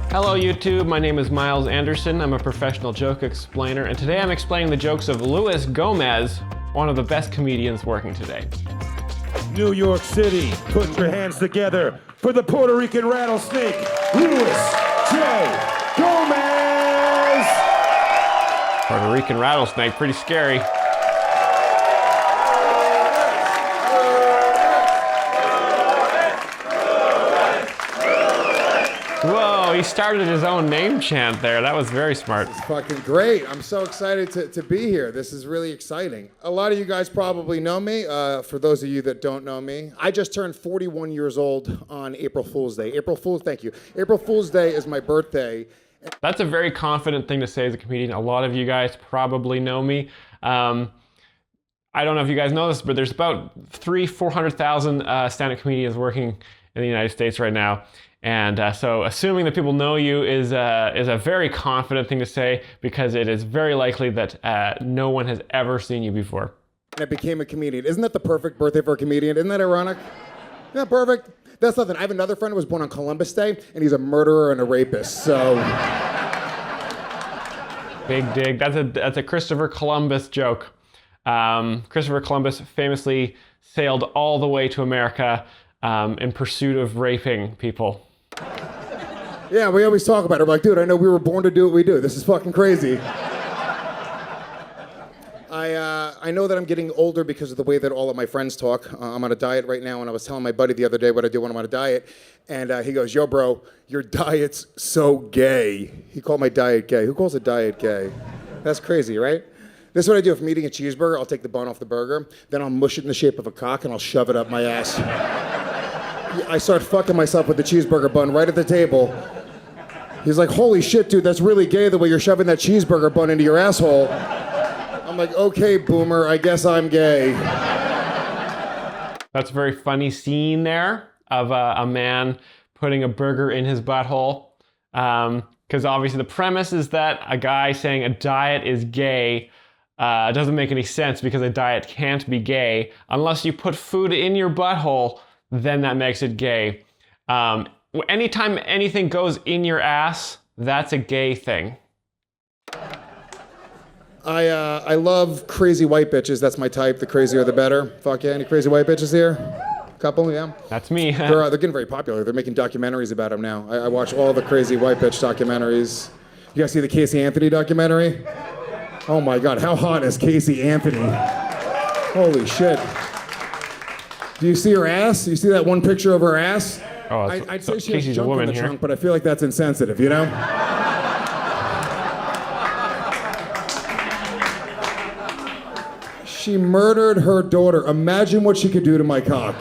Hello YouTube, my name is Myles Anderson. I'm a professional joke explainer, and today I'm explaining the jokes of Luis Gomez, one of the best comedians working today. New York City, put your hands together for the Puerto Rican rattlesnake, Luis J. Gomez! Puerto Rican rattlesnake, pretty scary. Whoa, he started his own name chant there. That was very smart. It's fucking great. I'm so excited to be here. This is really exciting. A lot of you guys probably know me. For those of you that don't know me, I just turned 41 years old on April Fool's Day. Thank you. April Fool's Day is my birthday. That's a very confident thing to say as a comedian. A lot of you guys probably know me. I don't know if you guys know this, but there's about 400,000 stand-up comedians working in the United States right now. And so assuming that people know you is a very confident thing to say, because it is very likely that no one has ever seen you before. And I became a comedian. Isn't that the perfect birthday for a comedian? Isn't that ironic? Isn't that perfect? That's nothing. I have another friend who was born on Columbus Day, and he's a murderer and a rapist, so... Big dig. That's a Christopher Columbus joke. Christopher Columbus famously sailed all the way to America in pursuit of raping people. Yeah, we always talk about it. We're like, dude, I know we were born to do what we do. This is fucking crazy. I know that I'm getting older because of the way that all of my friends talk. I'm on a diet right now, and I was telling my buddy the other day what I do when I'm on a diet, and he goes, yo, bro, your diet's so gay. He called my diet gay. Who calls a diet gay? That's crazy, right? This is what I do. If I'm eating a cheeseburger, I'll take the bun off the burger, then I'll mush it in the shape of a cock, and I'll shove it up my ass. I start fucking myself with the cheeseburger bun right at the table. He's like, holy shit, dude, that's really gay the way you're shoving that cheeseburger bun into your asshole. I'm like, okay, boomer, I guess I'm gay. That's a very funny scene there of a man putting a burger in his butthole. Because obviously the premise is that a guy saying a diet is gay doesn't make any sense, because a diet can't be gay unless you put food in your butthole. Then that makes it gay. Anytime anything goes in your ass, that's a gay thing. I love crazy white bitches. That's my type. The crazier the better. Fuck yeah. Any crazy white bitches here? Couple, yeah. That's me. They're getting very popular. They're making documentaries about them now. I watch all the crazy white bitch documentaries. You guys see the Casey Anthony documentary? Oh my God, how hot is Casey Anthony? Holy shit. Do you see her ass? You see that one picture of her ass? Oh, I'd say she Casey's has junk a woman in the here. trunk, but I feel like that's insensitive, you know? She murdered her daughter. Imagine what she could do to my cock.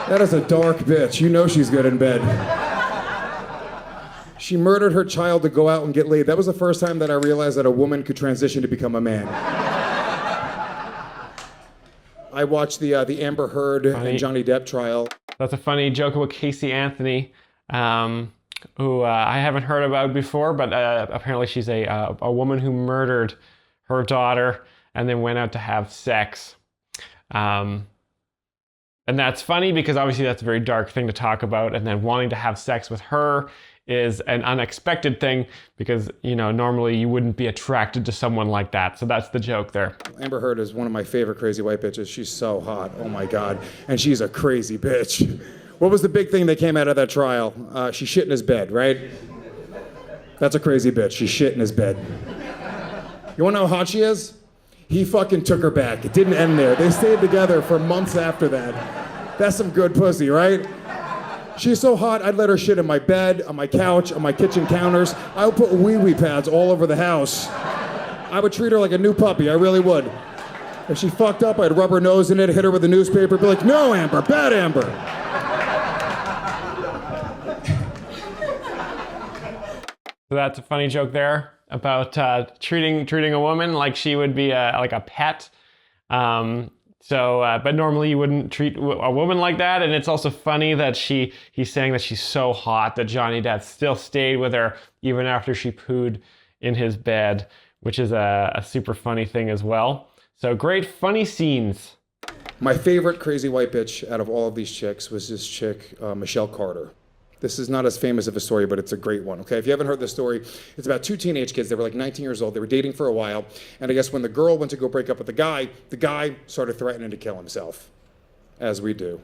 That is a dark bitch. You know she's good in bed. She murdered her child to go out and get laid. That was the first time that I realized that a woman could transition to become a man. I watched the Amber Heard and Johnny Depp trial. That's a funny joke about Casey Anthony, who I haven't heard about before, but apparently she's a woman who murdered her daughter and then went out to have sex. And that's funny because obviously that's a very dark thing to talk about, and then wanting to have sex with her is an unexpected thing, because, you know, normally you wouldn't be attracted to someone like that. So that's the joke there. Amber Heard is one of my favorite crazy white bitches. She's so hot. Oh my God. And she's a crazy bitch. What was the big thing that came out of that trial? She shit in his bed, right? That's a crazy bitch. She shit in his bed. You wanna know how hot she is? He fucking took her back. It didn't end there. They stayed together for months after that. That's some good pussy, right? She's so hot, I'd let her shit in my bed, on my couch, on my kitchen counters. I would put wee-wee pads all over the house. I would treat her like a new puppy, I really would. If she fucked up, I'd rub her nose in it, hit her with a newspaper, be like, no, Amber, bad Amber. So that's a funny joke there about treating a woman like she would be like a pet. But normally you wouldn't treat a woman like that, and it's also funny that he's saying that she's so hot that Johnny Depp still stayed with her even after she pooed in his bed, which is a super funny thing as well. So great funny scenes. My favorite crazy white bitch out of all of these chicks was this chick, Michelle Carter. This is not as famous of a story, but it's a great one, okay? If you haven't heard this story, it's about two teenage kids. They were like 19 years old. They were dating for a while. And I guess when the girl went to go break up with the guy started threatening to kill himself, as we do.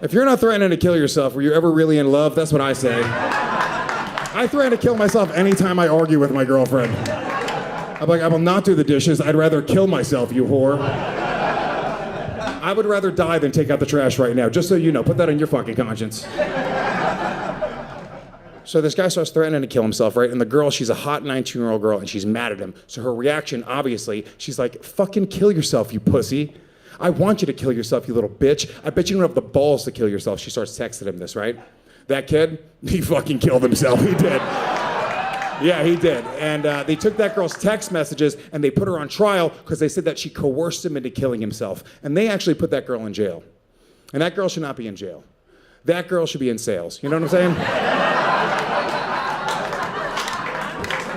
If you're not threatening to kill yourself, were you ever really in love? That's what I say. I threaten to kill myself anytime I argue with my girlfriend. I'm like, I will not do the dishes. I'd rather kill myself, you whore. I would rather die than take out the trash right now, just so you know. Put that on your fucking conscience. So this guy starts threatening to kill himself, right? And the girl, she's a hot 19-year-old girl, and she's mad at him. So her reaction, obviously, she's like, fucking kill yourself, you pussy. I want you to kill yourself, you little bitch. I bet you don't have the balls to kill yourself. She starts texting him this, right? That kid, he fucking killed himself. He did. Yeah, he did. And they took that girl's text messages and they put her on trial because they said that she coerced him into killing himself. And they actually put that girl in jail. And that girl should not be in jail. That girl should be in sales. You know what I'm saying?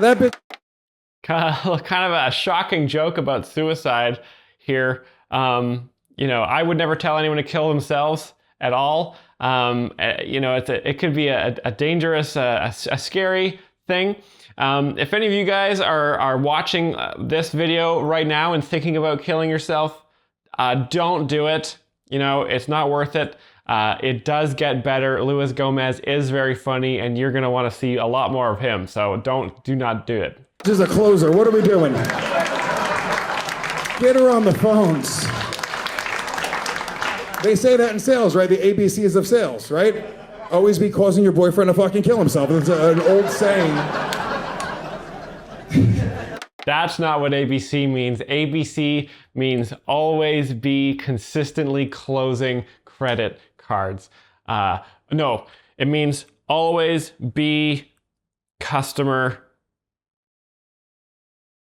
That bitch. Kind of a shocking joke about suicide here. I would never tell anyone to kill themselves at all. It could be a dangerous, a scary thing. If any of you guys are watching this video right now and thinking about killing yourself, don't do it. It's not worth it. It does get better. Luis Gomez is very funny, and you're gonna want to see a lot more of him. So do not do it. This is a closer. What are we doing? Get her on the phones. They say that in sales, right? The ABCs of sales, right? Always be causing your boyfriend to fucking kill himself. It's an old saying. That's not what ABC means. ABC means always be consistently closing credit cards. No, it means always be customer.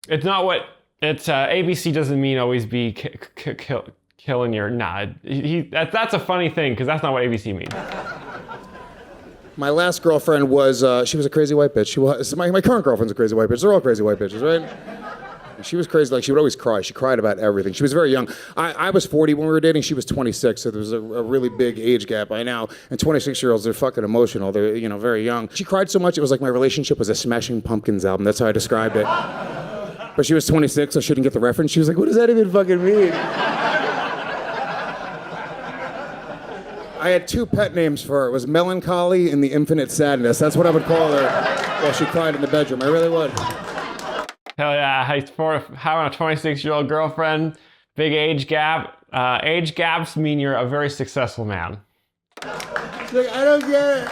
It's not what it's. ABC doesn't mean always be killing your. Nah, that's a funny thing because that's not what ABC means. My last girlfriend was, she was a crazy white bitch. She was, my current girlfriend's a crazy white bitch. They're all crazy white bitches, right? She was crazy, like she would always cry. She cried about everything. She was very young. I was 40 when we were dating. She was 26, so there was a really big age gap by now. And 26-year-olds, they're fucking emotional. They're, very young. She cried so much, it was like my relationship was a Smashing Pumpkins album. That's how I described it. But she was 26, so she didn't get the reference. She was like, what does that even fucking mean? I had two pet names for her. It was Melancholy and the Infinite Sadness. That's what I would call her while she cried in the bedroom. I really would. Hell yeah, for having a 26-year-old girlfriend, big age gap. Age gaps mean you're a very successful man. She's like, I don't get it.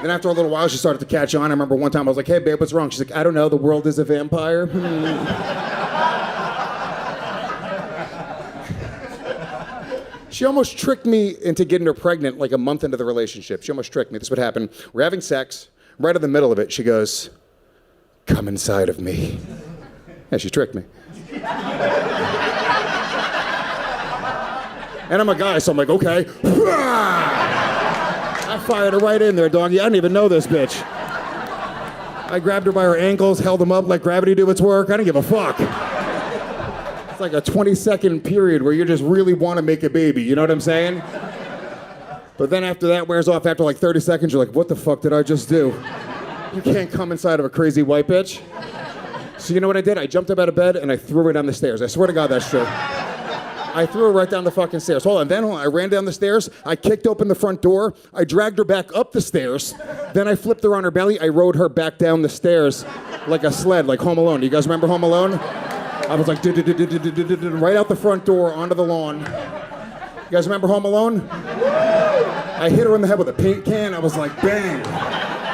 Then after a little while, she started to catch on. I remember one time I was like, hey, babe, what's wrong? She's like, I don't know, the world is a vampire. She almost tricked me into getting her pregnant like a month into the relationship. She almost tricked me. This would happen. We're having sex. Right in the middle of it, she goes, come inside of me. Yeah, she tricked me. And I'm a guy, so I'm like, okay. I fired her right in there, doggy. I didn't even know this bitch. I grabbed her by her ankles, held them up, let gravity do its work. I didn't give a fuck. It's like a 20-second period where you just really want to make a baby, you know what I'm saying? But then after that wears off, after like 30 seconds, you're like, what the fuck did I just do? You can't come inside of a crazy white bitch. So you know what I did? I jumped up out of bed and I threw her down the stairs. I swear to God that's true. I threw her right down the fucking stairs. Hold on, I ran down the stairs, I kicked open the front door, I dragged her back up the stairs, then I flipped her on her belly, I rode her back down the stairs like a sled, like Home Alone. Do you guys remember Home Alone? I was like, right out the front door, onto the lawn. You guys remember Home Alone? I hit her in the head with a paint can, I was like, bang.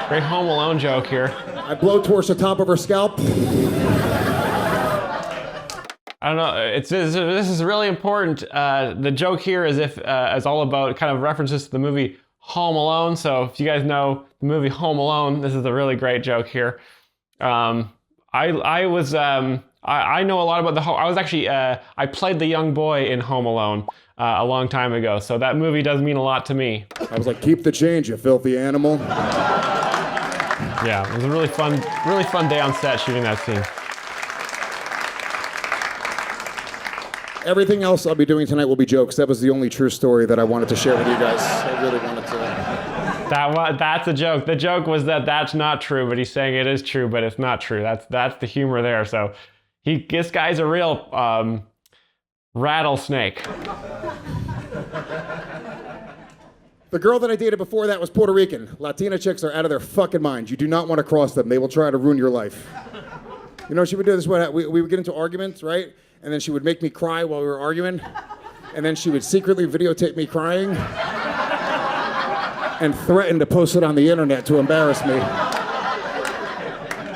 Great Home Alone joke here. I blowtorched the top of her scalp. I don't know. This is really important. The joke here is is all about kind of references to the movie Home Alone. So if you guys know the movie Home Alone, this is a really great joke here. I know a lot about I was actually I played the young boy in Home Alone a long time ago. So that movie does mean a lot to me. I was like, keep the change, you filthy animal. Yeah, it was a really fun day on set shooting that scene. Everything else I'll be doing tonight will be jokes. That was the only true story that I wanted to share with you guys. I really wanted to. That's a joke. The joke was that that's not true, but he's saying it is true, but it's not true. That's the humor there. So this guy's a real rattlesnake. The girl that I dated before that was Puerto Rican. Latina chicks are out of their fucking minds. You do not want to cross them. They will try to ruin your life. You know, she would do this. We would get into arguments, right? And then she would make me cry while we were arguing. And then she would secretly videotape me crying and threaten to post it on the internet to embarrass me.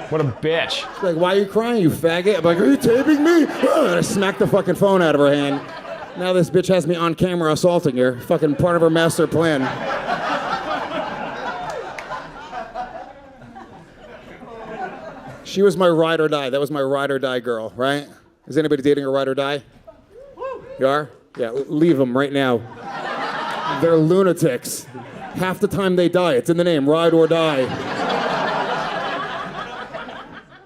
What a bitch. She's like, why are you crying, you faggot? I'm like, are you taping me? And I smacked the fucking phone out of her hand. Now this bitch has me on camera assaulting her. Fucking part of her master plan. She was my ride or die. That was my ride or die girl, right? Is anybody dating a ride or die? You are? Yeah, leave them right now. They're lunatics. Half the time they die. It's in the name, ride or die.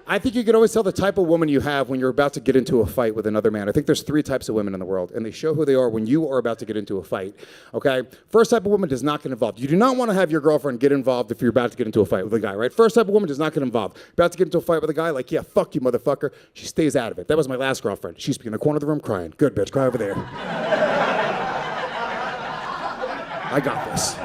I think you can always tell the type of woman you have when you're about to get into a fight with another man. I think there's 3 types of women in the world, and they show who they are when you are about to get into a fight, okay? First type of woman does not get involved. You do not want to have your girlfriend get involved if you're about to get into a fight with a guy, right? First type of woman does not get involved. About to get into a fight with a guy, like, yeah, fuck you, motherfucker. She stays out of it. That was my last girlfriend. She used to be in the corner of the room crying. Good, bitch, cry over there. I got this.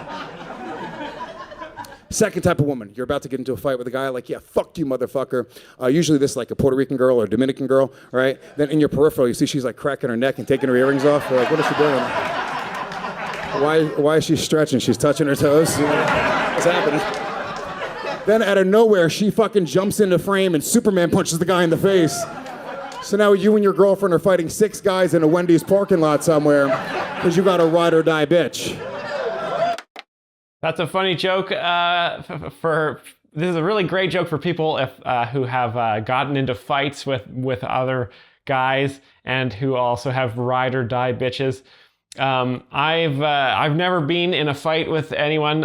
Second type of woman, you're about to get into a fight with a guy, like, yeah, fuck you, motherfucker. Usually this is like a Puerto Rican girl or a Dominican girl, right? Then in your peripheral, you see she's like cracking her neck and taking her earrings off. You're like, what is she doing? Why is she stretching? She's touching her toes? You know, what's happening? Then out of nowhere, she fucking jumps into frame and Superman punches the guy in the face. So now you and your girlfriend are fighting 6 guys in a Wendy's parking lot somewhere because you got a ride or die bitch. That's a funny joke. This is a really great joke for people who have gotten into fights with other guys and who also have ride or die bitches. I've never been in a fight with anyone.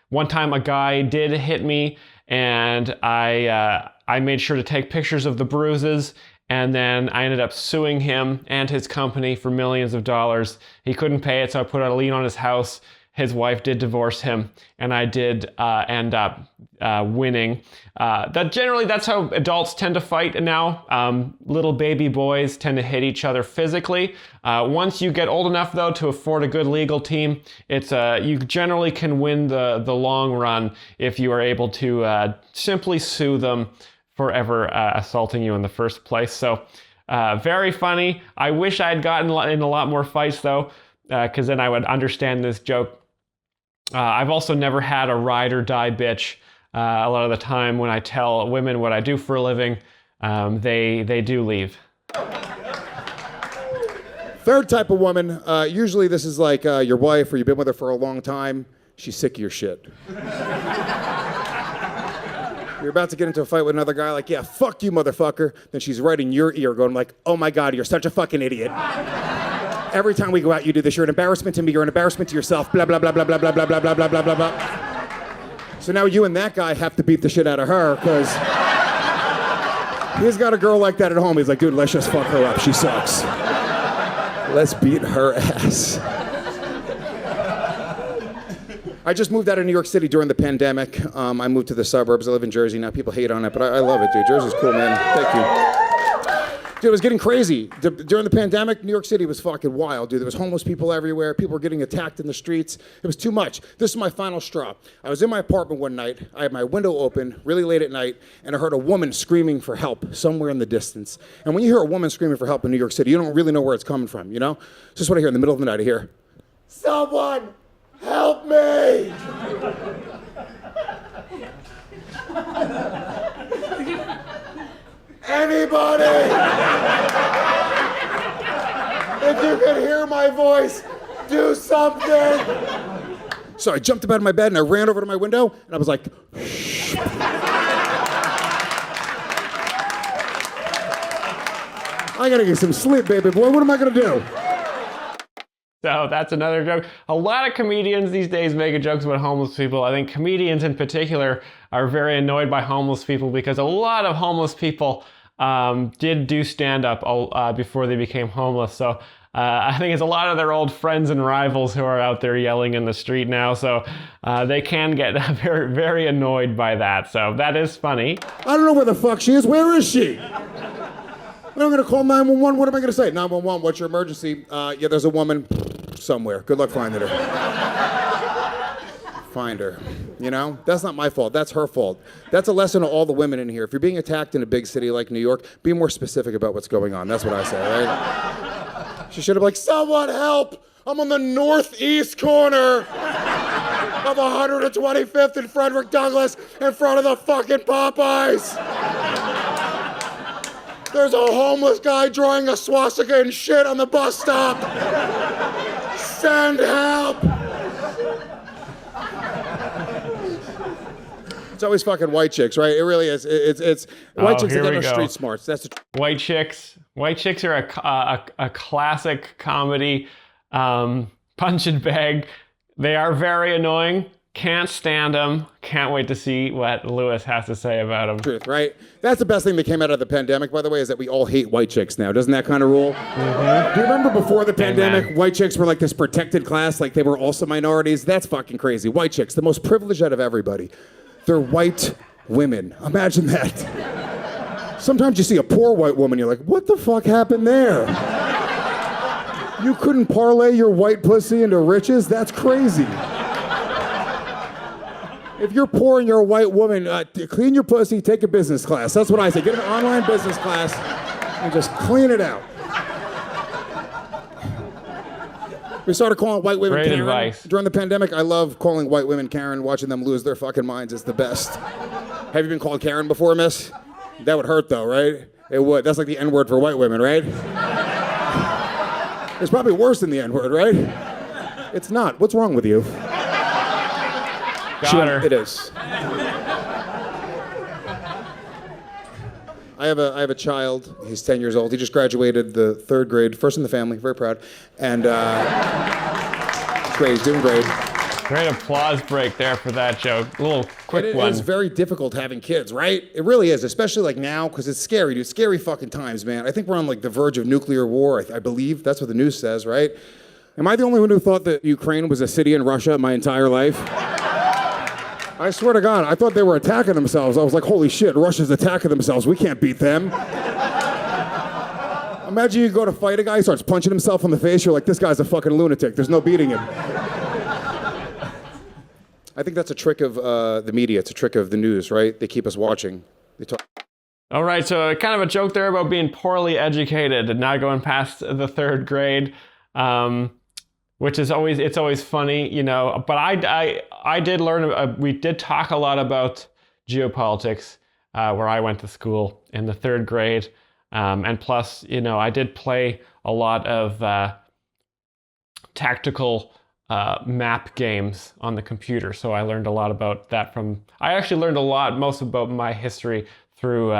One time a guy did hit me, and I made sure to take pictures of the bruises. And then I ended up suing him and his company for millions of dollars. He couldn't pay it, so I put a lien on his house. His wife did divorce him, and I did end up winning. That's how adults tend to fight now. Little baby boys tend to hit each other physically. Once you get old enough, though, to afford a good legal team, you generally can win the long run if you are able to simply sue them for ever assaulting you in the first place. So very funny. I wish I had gotten in a lot more fights, though, because then I would understand this joke. I've also never had a ride or die bitch. A lot of the time when I tell women what I do for a living, they do leave. Third type of woman, usually this is like your wife or you've been with her for a long time. She's sick of your shit. You're about to get into a fight with another guy, like, yeah, fuck you, motherfucker. Then she's right in your ear going like, oh my God, you're such a fucking idiot. Every time we go out, you do this. You're an embarrassment to me. You're an embarrassment to yourself. Blah, blah, blah, blah, blah, blah, blah, blah, blah, blah, blah, blah, blah. So now you and that guy have to beat the shit out of her because he's got a girl like that at home. He's like, dude, let's just fuck her up. She sucks. Let's beat her ass. I just moved out of New York City during the pandemic. I moved to the suburbs. I live in Jersey now. People hate on it, but I love it, dude. Jersey's cool, man. Thank you. Dude, it was getting crazy. During the pandemic, New York City was fucking wild, dude. There was homeless people everywhere. People were getting attacked in the streets. It was too much. This is my final straw. I was in my apartment one night. I had my window open really late at night, and I heard a woman screaming for help somewhere in the distance. And when you hear a woman screaming for help in New York City, you don't really know where it's coming from, you know? It's just what I hear in the middle of the night. I hear, someone help me! Anybody! If you can hear my voice, do something! So I jumped up out of my bed and I ran over to my window and I was like, shh. I gotta get some sleep, baby boy. What am I gonna do? So that's another joke. A lot of comedians these days making jokes about homeless people. I think comedians in particular are very annoyed by homeless people because a lot of homeless people did do stand-up before they became homeless. So I think it's a lot of their old friends and rivals who are out there yelling in the street now. So they can get very, very annoyed by that. So that is funny. I don't know where the fuck she is. Where is she? I'm going to call 911. What am I going to say? 911, what's your emergency? Yeah, there's a woman somewhere. Good luck finding her. Find her. You know? That's not my fault. That's her fault. That's a lesson to all the women in here. If you're being attacked in a big city like New York, be more specific about what's going on. That's what I say, right? She should have been like, someone help! I'm on the northeast corner of 125th and Frederick Douglass in front of the fucking Popeyes. There's a homeless guy drawing a swastika and shit on the bus stop. Send help! It's always fucking white chicks, right? It really is. It's white chicks that get no street smarts. That's white chicks. White chicks are a classic comedy punch and bag. They are very annoying. Can't stand them. Can't wait to see what Lewis has to say about them. Truth, right? That's the best thing that came out of the pandemic, by the way, is that we all hate white chicks now. Doesn't that kind of rule? Mm-hmm. Do you remember before the pandemic, white chicks were like this protected class, like they were also minorities? That's fucking crazy. White chicks, the most privileged out of everybody. They're white women. Imagine that. Sometimes you see a poor white woman, you're like, what the fuck happened there? You couldn't parlay your white pussy into riches? That's crazy. If you're poor and you're a white woman, clean your pussy, take a business class. That's what I say. Get an online business class and just clean it out. We started calling white women Great Karen advice. during the pandemic. I love calling white women Karen, watching them lose their fucking minds is the best. Have you been called Karen before, miss? That would hurt though, right? It would. That's like the N-word for white women, right? It's probably worse than the N-word, right? It's not. What's wrong with you? Got her. It is. I have a child. He's 10 years old. He just graduated the 3rd grade, first in the family. Very proud. And great. He's doing great. Great applause break there for that joke. A little quick one. It is very difficult having kids, right? It really is, especially like now, because it's scary, dude. Scary fucking times, man. I think we're on like the verge of nuclear war. I believe that's what the news says, right? Am I the only one who thought that Ukraine was a city in Russia my entire life? I swear to God, I thought they were attacking themselves. I was like, holy shit, Russia's attacking themselves. We can't beat them. Imagine you go to fight a guy, he starts punching himself in the face. You're like, this guy's a fucking lunatic. There's no beating him. I think that's a trick of the media. It's a trick of the news, right? They keep us watching. They talk. All right, so kind of a joke there about being poorly educated and not going past the 3rd grade. Which is always funny, you know. But I did learn. We did talk a lot about geopolitics where I went to school in the 3rd grade, and plus, you know, I did play a lot of tactical map games on the computer. So I learned a lot about that from. I actually learned most about my history through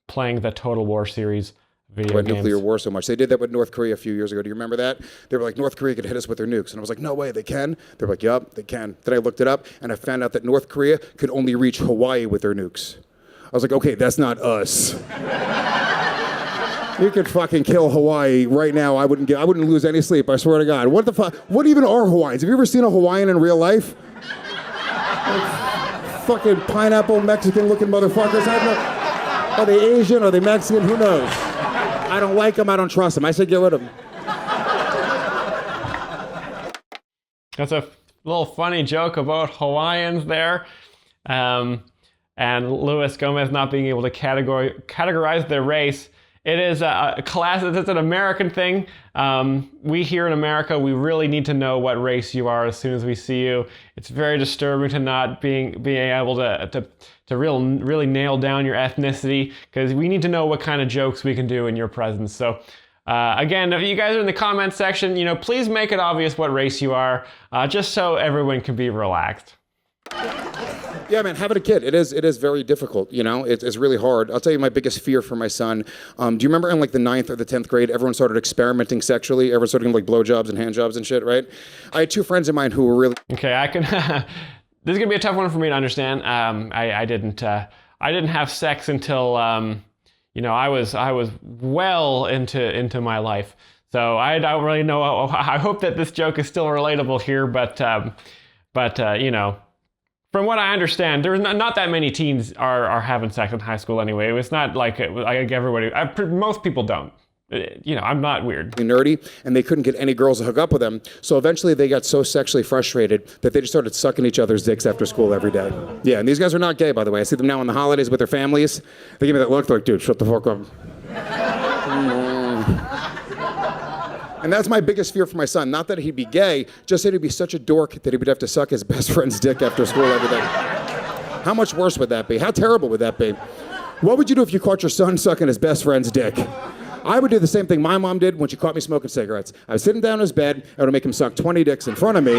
playing the Total War series. Video games. Nuclear war so much. They did that with North Korea a few years ago. Do you remember that? They were like, North Korea could hit us with their nukes. And I was like, no way, they can? They were like, yup, they can. Then I looked it up, and I found out that North Korea could only reach Hawaii with their nukes. I was like, okay, that's not us. You could fucking kill Hawaii right now. I wouldn't lose any sleep, I swear to God. What the fuck? What even are Hawaiians? Have you ever seen a Hawaiian in real life? Like, fucking pineapple Mexican-looking motherfuckers. Are they Asian? Are they Mexican? Who knows? I don't like them. I don't trust them. I said get rid of them. That's a little funny joke about Hawaiians there. And Luis Gomez not being able to categorize their race. It is a class, it's an American thing. We here in America, we really need to know what race you are as soon as we see you. It's very disturbing to not being able to really nail down your ethnicity, because we need to know what kind of jokes we can do in your presence. So again, if you guys are in the comment section, you know, please make it obvious what race you are, just so everyone can be relaxed. Yeah, man, having a kid, it is very difficult, you know? It's really hard. I'll tell you my biggest fear for my son. Do you remember in like the 9th or the 10th grade, everyone started experimenting sexually? Everyone started getting like blowjobs and handjobs and shit, right? I had 2 friends of mine who were really... Okay, I can... This is gonna be a tough one for me to understand. I didn't have sex until, I was well into my life. So I don't really know. I hope that this joke is still relatable here, but from what I understand, there's not that many teens are having sex in high school anyway. It's not like everybody. Most people don't. I'm not weird. Nerdy, and they couldn't get any girls to hook up with them. So eventually they got so sexually frustrated that they just started sucking each other's dicks after school every day. Yeah, and these guys are not gay, by the way. I see them now on the holidays with their families. They give me that look, they're like, dude, shut the fuck up. And that's my biggest fear for my son. Not that he'd be gay, just that he'd be such a dork that he would have to suck his best friend's dick after school every day. How much worse would that be? How terrible would that be? What would you do if you caught your son sucking his best friend's dick? I would do the same thing my mom did when she caught me smoking cigarettes. I was sitting down in his bed, I would make him suck 20 dicks in front of me.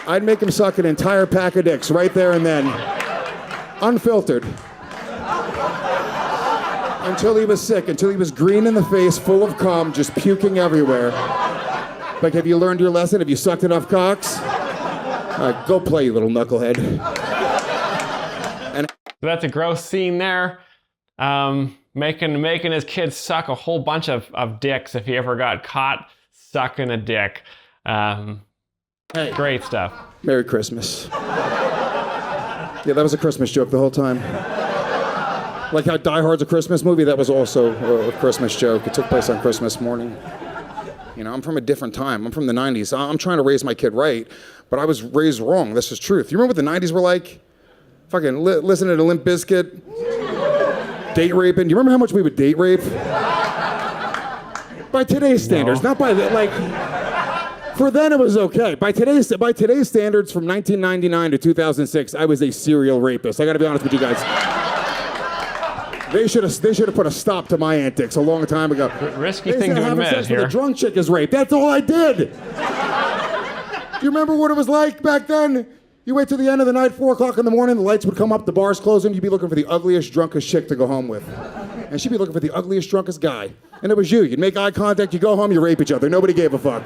I'd make him suck an entire pack of dicks right there and then, unfiltered. Until he was sick, until he was green in the face, full of cum, just puking everywhere. Like, have you learned your lesson? Have you sucked enough cocks? Go play, you little knucklehead. So that's a gross scene there. Making his kids suck a whole bunch of dicks if he ever got caught sucking a dick. Hey. Great stuff. Merry Christmas. Yeah, that was a Christmas joke the whole time. Like how Die Hard's a Christmas movie, that was also a Christmas joke. It took place on Christmas morning. I'm from a different time. I'm from the 90s. I'm trying to raise my kid right, but I was raised wrong. This is truth. You remember what the 90s were like? Fucking listening to Limp Bizkit. Date raping. Do you remember how much we would date rape? By today's standards, not by for then it was okay. By today's standards, from 1999 to 2006, I was a serial rapist. I got to be honest with you guys. They should have put a stop to my antics a long time ago. Risky thing to admit sex here. With a drunk chick is rape. That's all I did. Do you remember what it was like back then? You wait till the end of the night, 4 o'clock in the morning, the lights would come up, the bar's closing, you'd be looking for the ugliest, drunkest chick to go home with. And she'd be looking for the ugliest, drunkest guy. And it was you. You'd make eye contact, you go home, you rape each other. Nobody gave a fuck.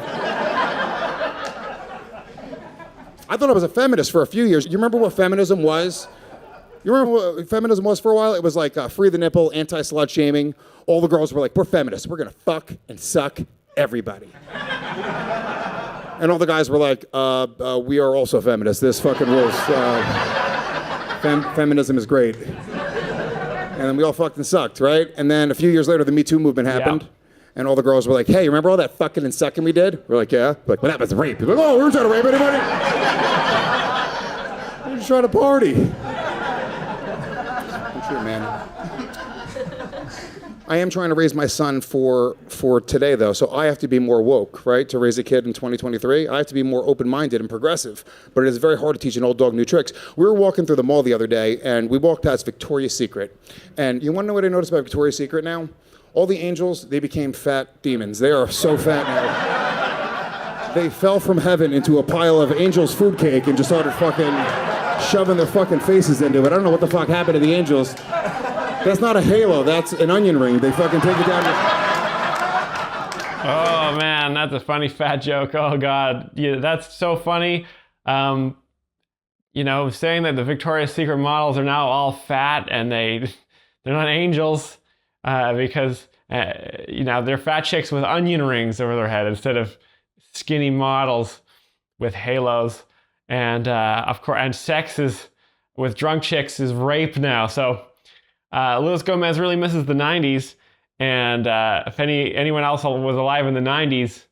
I thought I was a feminist for a few years. You remember what feminism was? You remember what feminism was for a while? It was like free the nipple, anti-slut shaming. All the girls were like, we're feminists. We're going to fuck and suck everybody. And all the guys were like, we are also feminists. This fucking rules. Feminism is great. And then we all fucked and sucked, right? And then a few years later, the Me Too movement happened. Yeah. And all the girls were like, hey, remember all that fucking and sucking we did? We're like, yeah. We're like, well, that was rape. We're like, oh, we were trying to rape anybody. We're just trying to party. I'm true, man. I am trying to raise my son for today, though, so I have to be more woke, right? To raise a kid in 2023, I have to be more open-minded and progressive, but it is very hard to teach an old dog new tricks. We were walking through the mall the other day, and we walked past Victoria's Secret, and you want to know what I noticed about Victoria's Secret now? All the angels, they became fat demons. They are so fat now. They fell from heaven into a pile of angels' food cake and just started fucking shoving their fucking faces into it. I don't know what the fuck happened to the angels. That's not a halo, that's an onion ring. They fucking take it down. Oh man, that's a funny fat joke. Oh God, yeah, that's so funny. Saying that the Victoria's Secret models are now all fat and they're not angels because they're fat chicks with onion rings over their head instead of skinny models with halos. And of course, and sex is with drunk chicks is rape now. So. Luis Gomez really misses the 90s, and if anyone else was alive in the 90s,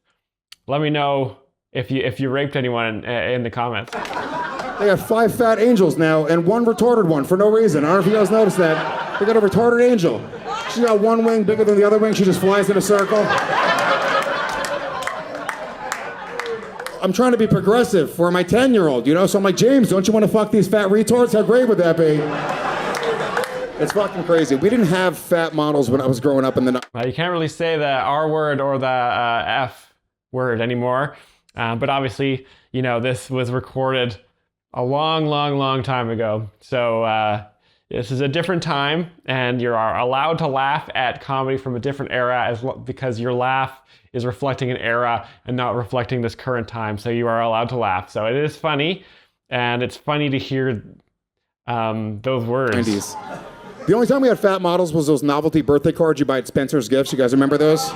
let me know if you raped anyone in the comments. They got 5 fat angels now and 1 retarded one for no reason. I don't know if you guys noticed that. They got a retarded angel. She's got 1 wing bigger than the other wing. She just flies in a circle. I'm trying to be progressive for my 10-year-old, So I'm like, James, don't you want to fuck these fat retards? How great would that be? It's fucking crazy. We didn't have fat models when I was growing up in the... You can't really say the R word or the F word anymore. But obviously, this was recorded a long, long, long time ago. So this is a different time, and you're allowed to laugh at comedy from a different era because your laugh is reflecting an era and not reflecting this current time. So you are allowed to laugh. So it is funny, and it's funny to hear those words. 90s. The only time we had fat models was those novelty birthday cards you buy at Spencer's Gifts. You guys remember those?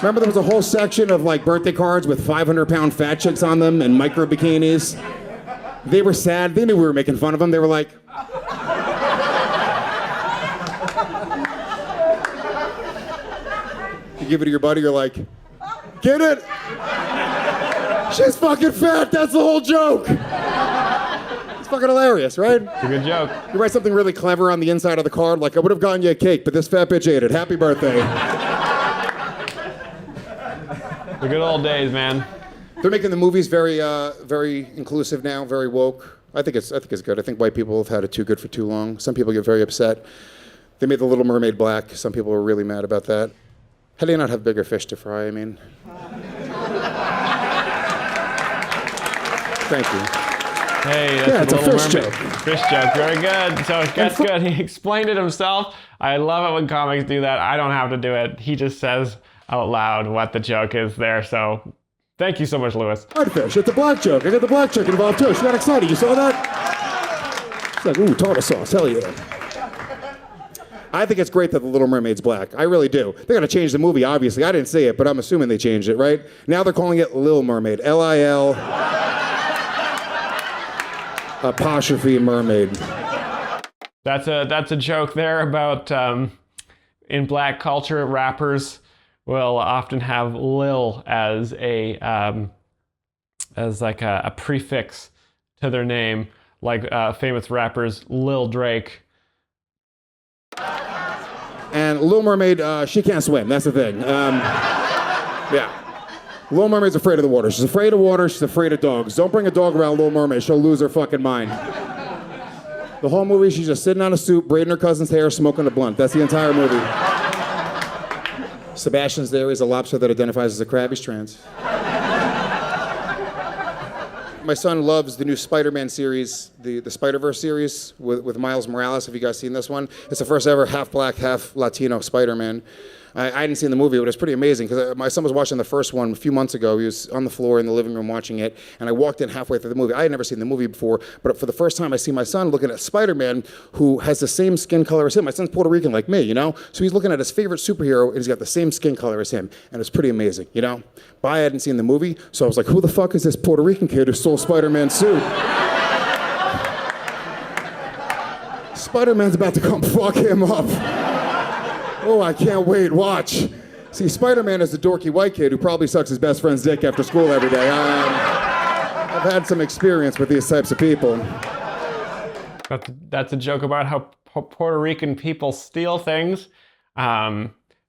Remember there was a whole section of like birthday cards with 500-pound fat chicks on them and micro bikinis? They were sad. They knew we were making fun of them. They were like... You give it to your buddy, you're like, get it? She's fucking fat. That's the whole joke. It's fucking hilarious, right? It's a good joke. You write something really clever on the inside of the card, like, I would have gotten you a cake, but this fat bitch ate it. Happy birthday. The good old days, man. They're making the movies very inclusive now, very woke. I think it's good. I think white people have had it too good for too long. Some people get very upset. They made The Little Mermaid black. Some people were really mad about that. How do you not have bigger fish to fry? I mean... Thank you. Hey, that's Yeah, it's a Little fish Mermaid. joke. Fish joke, very good. So that's good. He explained it himself. I love it when comics do that. I don't have to do it. He just says out loud what the joke is there. So thank you so much, Lewis. Hard fish. It's a black joke. I got the black chick involved too. She got excited. You saw that? She's like, ooh, tartar sauce. Hell yeah. I think it's great that The Little Mermaid's black. I really do. They're going to change the movie, obviously. I didn't see it, but I'm assuming they changed it, right? Now they're calling it Lil Mermaid. L-I-L... apostrophe mermaid. That's a joke there about in black culture, rappers will often have Lil as a prefix to their name, like famous rappers Lil Drake. And Lil Mermaid, she can't swim. That's the thing. Yeah. Little Mermaid's afraid of the water. She's afraid of water. She's afraid of dogs. Don't bring a dog around Little Mermaid. She'll lose her fucking mind. The whole movie, she's just sitting on a stoop, braiding her cousin's hair, smoking a blunt. That's the entire movie. Sebastian's there. He's a lobster that identifies as a crab. He's trans. My son loves the new Spider-Man series, the Spider-Verse series with Miles Morales. Have you guys seen this one? It's the first ever half black, half Latino Spider-Man. I hadn't seen the movie, but it was pretty amazing because my son was watching the first one a few months ago. He was on the floor in the living room watching it, and I walked in halfway through the movie. I had never seen the movie before, but for the first time, I see my son looking at Spider-Man, who has the same skin color as him. My son's Puerto Rican like me, you know? So he's looking at his favorite superhero, and he's got the same skin color as him, and it's pretty amazing, you know? But I hadn't seen the movie, so I was like, who the fuck is this Puerto Rican kid who stole Spider-Man's suit? Spider-Man's about to come fuck him up. Oh, I can't wait. Watch. See, Spider-Man is the dorky white kid who probably sucks his best friend's dick after school every day. I've had some experience with these types of people. That's a joke about how Puerto Rican people steal things,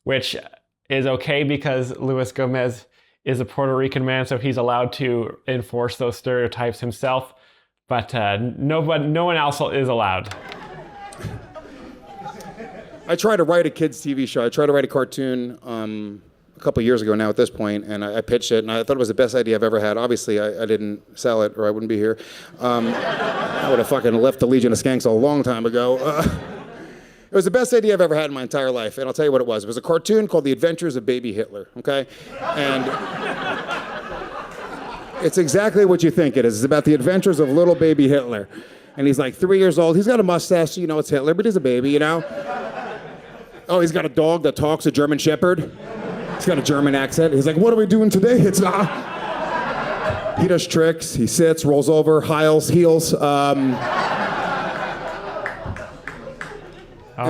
which is okay because Luis Gomez is a Puerto Rican man, so he's allowed to enforce those stereotypes himself. But no one else is allowed. I tried to write a kids' TV show. I tried to write a cartoon a couple years ago now at this point, and I pitched it, and I thought it was the best idea I've ever had. Obviously, I didn't sell it, or I wouldn't be here. I would have fucking left the Legion of Skanks a long time ago. It was the best idea I've ever had in my entire life, and I'll tell you what it was. It was a cartoon called The Adventures of Baby Hitler, okay? And it's exactly what you think it is. It's about the adventures of little baby Hitler. And he's like 3 years old. He's got a mustache, so you know it's Hitler, but he's a baby, you know? Oh, he's got a dog that talks, a German Shepherd. He's got a German accent. He's like, what are we doing today? He does tricks. He sits, rolls over, heels. And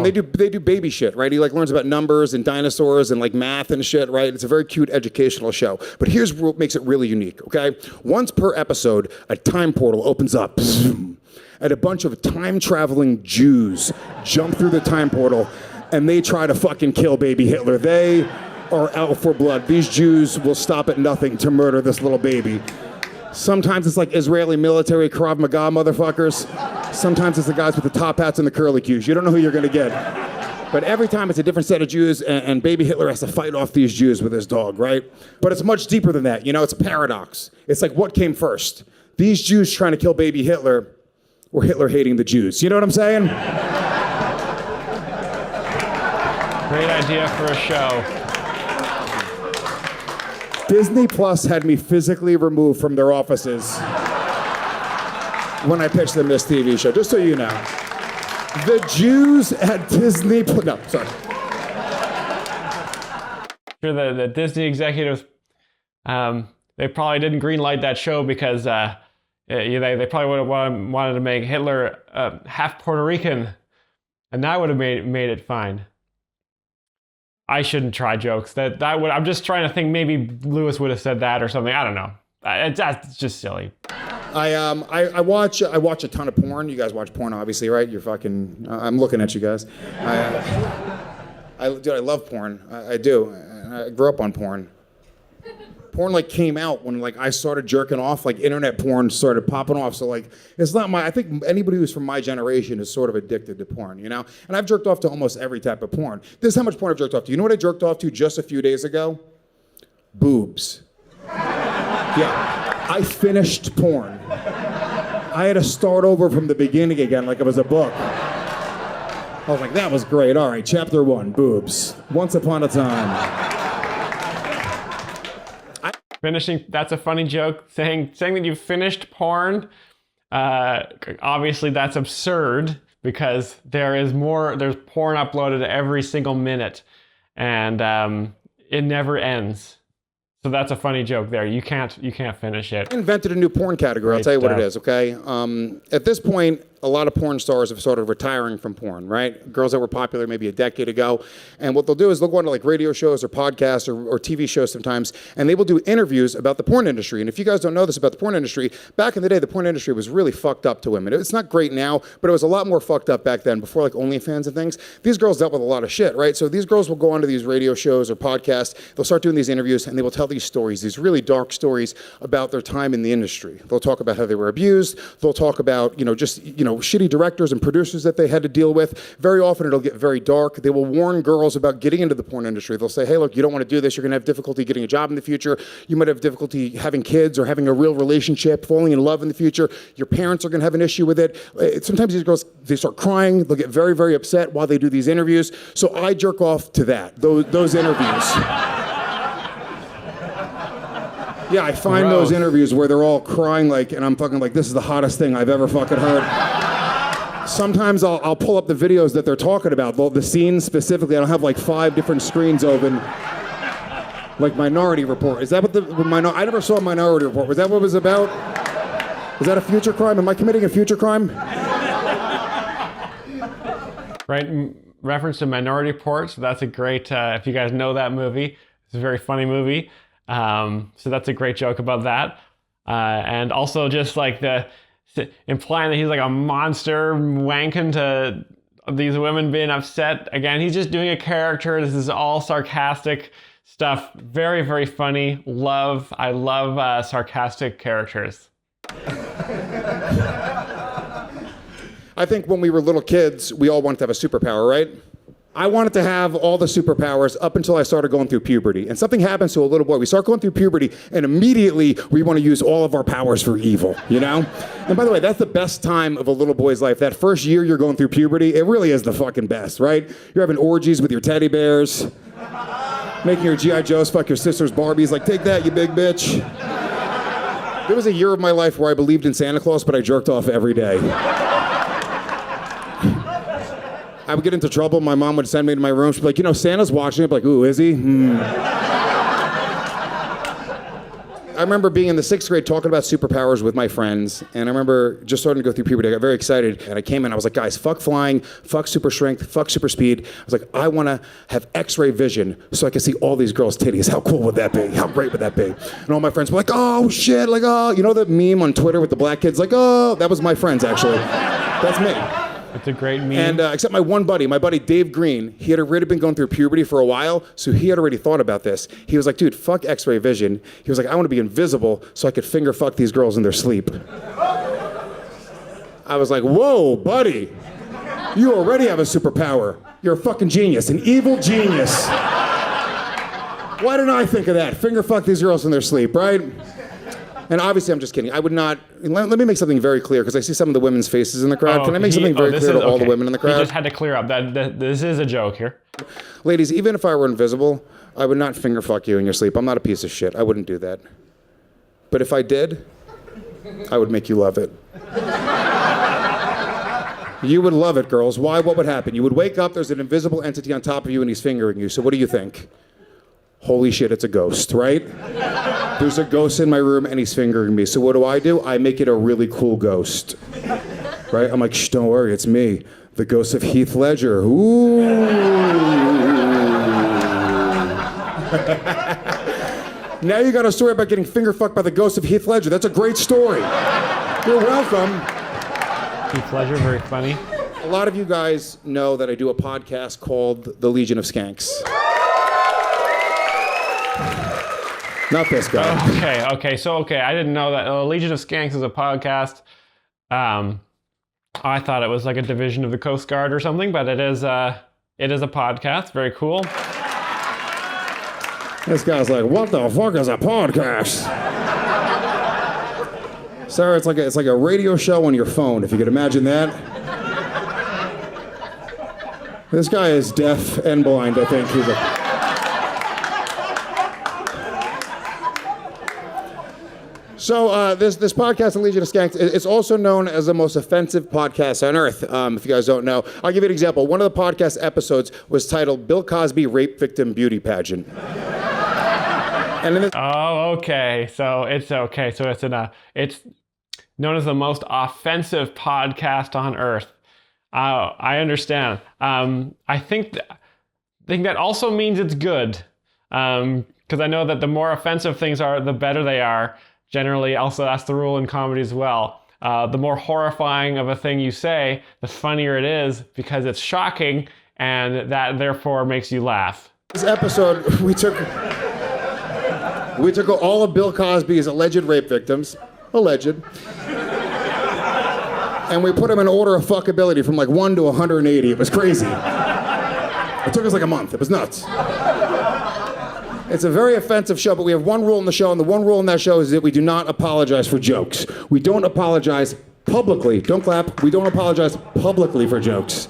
they do baby shit, right? He like learns about numbers and dinosaurs and like math and shit, right? It's a very cute educational show. But here's what makes it really unique, okay? Once per episode, a time portal opens up. And a bunch of time-traveling Jews jump through the time portal and they try to fucking kill baby Hitler. They are out for blood. These Jews will stop at nothing to murder this little baby. Sometimes it's like Israeli military Krav Maga motherfuckers. Sometimes it's the guys with the top hats and the curly cues. You don't know who you're gonna get. But every time it's a different set of Jews, and baby Hitler has to fight off these Jews with his dog, right? But it's much deeper than that, you know? It's a paradox. It's like, what came first? These Jews trying to kill baby Hitler, or Hitler hating the Jews? You know what I'm saying? Great idea for a show. Disney Plus had me physically removed from their offices when I pitched them this TV show, just so you know. The Jews at Disney. No, sorry. Sure, the Disney executives, they probably didn't greenlight that show because they probably would have wanted to make Hitler half Puerto Rican, and that would have made it fine. I shouldn't try jokes. I'm just trying to think. Maybe Lewis would have said that or something. I don't know. That's just silly. I watch a ton of porn. You guys watch porn, obviously, right? You're fucking. I'm looking at you guys. I love porn. I do. I grew up on porn. Porn like came out when like I started jerking off. Like internet porn started popping off. So like it's not my. I think anybody who's from my generation is sort of addicted to porn, you know. And I've jerked off to almost every type of porn. This is how much porn I've jerked off to. You know what I jerked off to just a few days ago? Boobs. Yeah, I finished porn. I had to start over from the beginning again, like it was a book. I was like, that was great. All right, chapter 1, boobs. Once upon a time. Finishing, that's a funny joke. Saying that you finished porn, obviously that's absurd because there's porn uploaded every single minute and it never ends. So that's a funny joke there. You can't finish it. I invented a new porn category. I'll tell you what it is, okay? At this point, a lot of porn stars have started retiring from porn, right? Girls that were popular maybe a decade ago. And what they'll do is they'll go on to like radio shows or podcasts or TV shows sometimes, and they will do interviews about the porn industry. And if you guys don't know this about the porn industry, back in the day, the porn industry was really fucked up to women. It's not great now, but it was a lot more fucked up back then, before like OnlyFans and things. These girls dealt with a lot of shit, right? So these girls will go onto these radio shows or podcasts, they'll start doing these interviews, and they will tell these stories, these really dark stories about their time in the industry. They'll talk about how they were abused. They'll talk about, shitty directors and producers that they had to deal with. Very often it'll get very dark. They will warn girls about getting into the porn industry. They'll say, hey, look, you don't want to do this. You're going to have difficulty getting a job in the future. You might have difficulty having kids or having a real relationship, falling in love in the future. Your parents are going to have an issue with it. Sometimes these girls, they start crying. They'll get very, very upset while they do these interviews. So I jerk off to that, those interviews. Yeah, I find those interviews where they're all crying and I'm fucking like, this is the hottest thing I've ever fucking heard. Sometimes I'll pull up the videos that they're talking about, the scenes specifically. I don't have like 5 different screens open. Like Minority Report. Is that what I never saw Minority Report. Was that what it was about? Is that a future crime? Am I committing a future crime? Right, reference to Minority Report. So that's a great, if you guys know that movie, it's a very funny movie. So that's a great joke about that. And also just like implying that he's like a monster wanking to these women being upset. Again, he's just doing a character. This is all sarcastic stuff. Very, very funny. I love sarcastic characters. I think when we were little kids, we all wanted to have a superpower, right? I wanted to have all the superpowers up until I started going through puberty. And something happens to a little boy. We start going through puberty, and immediately we want to use all of our powers for evil, you know? And by the way, that's the best time of a little boy's life. That first year you're going through puberty, it really is the fucking best, right? You're having orgies with your teddy bears, making your G.I. Joes fuck your sister's Barbies. Like, take that, you big bitch. There was a year of my life where I believed in Santa Claus, but I jerked off every day. I would get into trouble. My mom would send me to my room. She'd be like, Santa's watching. I'd be like, ooh, is he? I remember being in the 6th grade talking about superpowers with my friends. And I remember just starting to go through puberty. I got very excited. And I came in. I was like, guys, fuck flying, fuck super strength, fuck super speed. I was like, I want to have X-ray vision so I can see all these girls' titties. How cool would that be? How great would that be? And all my friends were like, oh, shit. Like, oh, you know that meme on Twitter with the black kids? Like, oh, that was my friends, actually. That's me. It's a great meme. And except my buddy Dave Green, he had already been going through puberty for a while, so he had already thought about this. He was like, dude, fuck X-ray vision. He was like, I want to be invisible so I could finger fuck these girls in their sleep. I was like, whoa, buddy, you already have a superpower. You're a fucking genius, an evil genius. Why didn't I think of that? Finger fuck these girls in their sleep, right? And obviously, I'm just kidding. I would not. Let me make something very clear, because I see some of the women's faces in the crowd. Can I make something very clear to all the women in the crowd? You just had to clear up that this is a joke here. Ladies, even if I were invisible, I would not finger fuck you in your sleep. I'm not a piece of shit. I wouldn't do that. But if I did, I would make you love it. You would love it, girls. Why? What would happen? You would wake up, there's an invisible entity on top of you, and he's fingering you. So what do you think? Holy shit, it's a ghost, right? There's a ghost in my room, and he's fingering me. So what do? I make it a really cool ghost. Right? I'm like, shh, don't worry, it's me. The ghost of Heath Ledger. Ooh. Now you got a story about getting finger fucked by the ghost of Heath Ledger. That's a great story. You're welcome. Heath Ledger, very funny. A lot of you guys know that I do a podcast called The Legion of Skanks. Not this guy. Okay. I didn't know that Legion of Skanks is a podcast. I thought it was like a division of the Coast Guard or something, but it is a podcast. Very cool. This guy's like, what the fuck is a podcast? Sarah, it's like a radio show on your phone, if you could imagine that. This guy is deaf and blind, I think. So this podcast, The Legion of Skanks, it's also known as the most offensive podcast on earth, if you guys don't know. I'll give you an example. One of the podcast episodes was titled Bill Cosby Rape Victim Beauty Pageant. Okay. So it's okay. So it's known as the most offensive podcast on earth. I understand. I think that also means it's good. Because I know that the more offensive things are, the better they are. Generally, also that's the rule in comedy as well. The more horrifying of a thing you say, the funnier it is because it's shocking, and that therefore makes you laugh. This episode, we took all of Bill Cosby's alleged rape victims, and we put them in order of fuckability from like 1 to 180. It was crazy. It took us like a month. It was nuts. It's a very offensive show, but we have one rule in the show, and the one rule in that show is that we do not apologize for jokes. We don't apologize publicly. Don't clap. We don't apologize publicly for jokes.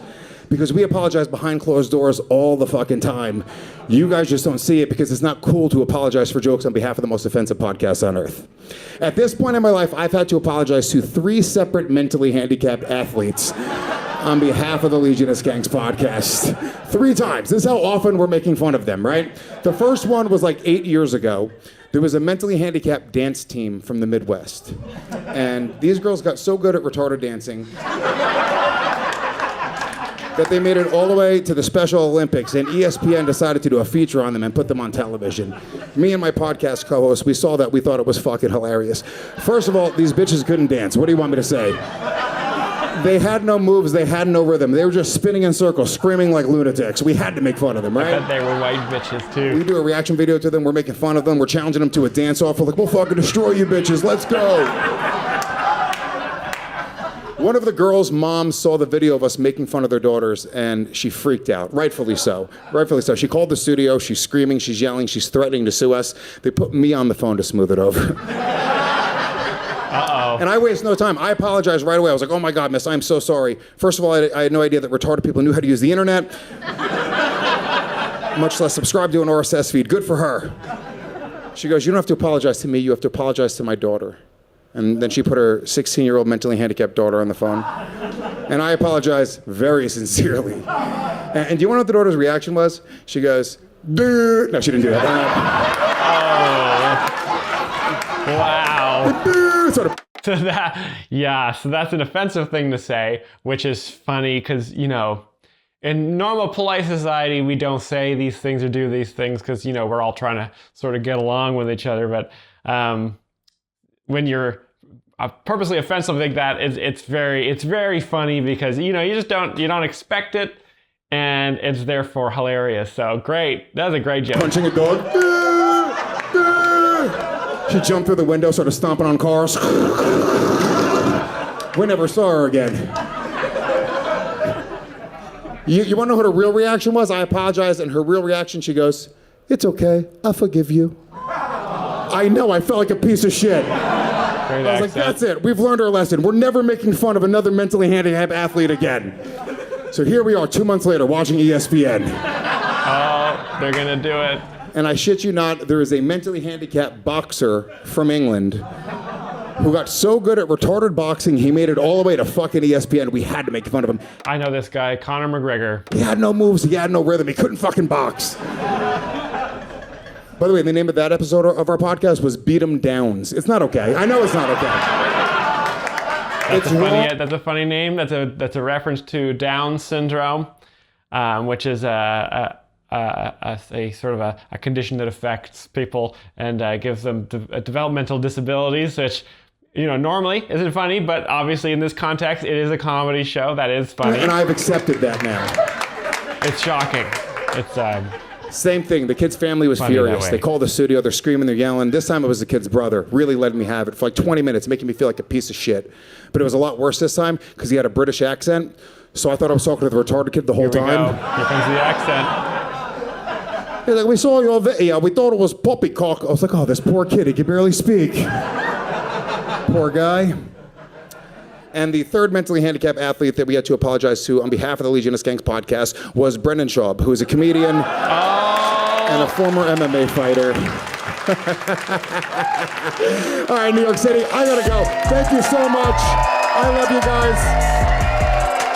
Because we apologize behind closed doors all the fucking time. You guys just don't see it because it's not cool to apologize for jokes on behalf of the most offensive podcast on earth. At this point in my life, I've had to apologize to 3 separate mentally handicapped athletes on behalf of the Legion of Skanks podcast. 3 times. This is how often we're making fun of them, right? The first one was like 8 years ago. There was a mentally handicapped dance team from the Midwest. And these girls got so good at retarded dancing that they made it all the way to the Special Olympics, and ESPN decided to do a feature on them and put them on television. Me and my podcast co-host, we saw that, we thought it was fucking hilarious. First of all, these bitches couldn't dance. What do you want me to say? They had no moves, they had no rhythm. They were just spinning in circles, screaming like lunatics. We had to make fun of them, right? I bet they were white bitches too. We do a reaction video to them, we're making fun of them, we're challenging them to a dance-off. We're like, we'll fucking destroy you bitches, let's go. One of the girls' moms saw the video of us making fun of their daughters, and she freaked out, rightfully so. She called the studio, she's screaming, she's yelling, she's threatening to sue us. They put me on the phone to smooth it over. Uh-oh. And I waste no time. I apologized right away. I was like, oh my God, miss, I'm so sorry. First of all, I had no idea that retarded people knew how to use the internet, much less subscribe to an RSS feed. Good for her. She goes, you don't have to apologize to me, you have to apologize to my daughter. And then she put her 16-year-old mentally handicapped daughter on the phone. And I apologized very sincerely. And do you want to know what the daughter's reaction was? She goes, duh. No, she didn't do that. Wow. Sort of. So that's an offensive thing to say, which is funny because, you know, in normal polite society, we don't say these things or do these things because, you know, we're all trying to sort of get along with each other. But when you're purposely offensive like that, it's very funny because, you know, you don't expect it, and it's therefore hilarious. So great, that was a great joke. Punching a dog. She jumped through the window, started stomping on cars. We never saw her again. You want to know what her real reaction was? I apologized, and her real reaction, she goes, it's okay, I forgive you. I know, I felt like a piece of shit. I was like, that's it. We've learned our lesson. We're never making fun of another mentally handicapped athlete again. So here we are 2 months later watching ESPN. Oh, they're going to do it. And I shit you not, there is a mentally handicapped boxer from England who got so good at retarded boxing, he made it all the way to fucking ESPN. We had to make fun of him. I know this guy, Conor McGregor. He had no moves, he had no rhythm, he couldn't fucking box. By the way, the name of that episode of our podcast was Beat 'em Downs. It's not okay. I know it's not okay. That's a funny name. That's a reference to Down syndrome, which is a sort of a condition that affects people and gives them developmental disabilities, which, you know, normally isn't funny, but obviously in this context, it is a comedy show. That is funny. And I've accepted that now. It's shocking. It's same thing. The kid's family was furious. They called the studio. They're screaming. They're yelling. This time it was the kid's brother. Really letting me have it for like 20 minutes, making me feel like a piece of shit. But it was a lot worse this time because he had a British accent. So I thought I was talking to the retarded kid the whole time. Go. Here comes the accent. He's like, we saw your video. We thought it was poppycock. I was like, oh, this poor kid. He can barely speak. Poor guy. And the third mentally handicapped athlete that we had to apologize to on behalf of the Legion of Skanks podcast was Brendan Schaub, who is a comedian and a former MMA fighter. All right, New York City, I gotta go. Thank you so much. I love you guys.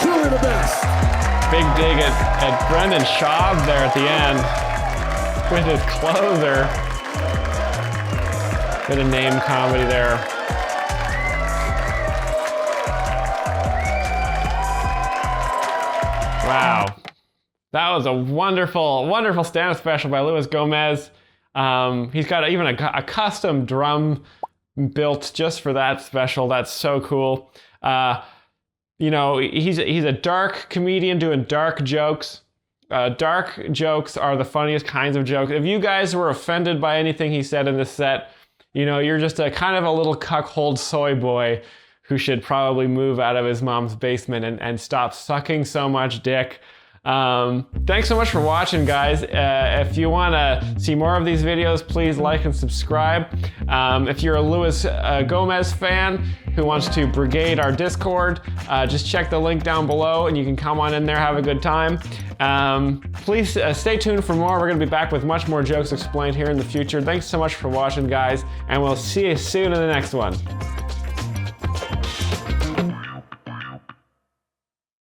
Truly the best. Big dig at Brendan Schaub there at the end with his closer. Bit of name comedy there. Wow. That was a wonderful, wonderful stand-up special by Luis Gomez. He's got even a custom drum built just for that special. That's so cool. You know, he's a dark comedian doing dark jokes. Dark jokes are the funniest kinds of jokes. If you guys were offended by anything he said in this set, you know, you're just a kind of a little cuckold soy boy who should probably move out of his mom's basement and stop sucking so much dick. Thanks so much for watching, guys. If you want to see more of these videos, please like and subscribe. If you're a Luis Gomez fan who wants to brigade our Discord, just check the link down below and you can come on in there, have a good time. Please stay tuned for more. We're going to be back with much more Jokes Explained here in the future. Thanks so much for watching, guys, and we'll see you soon in the next one.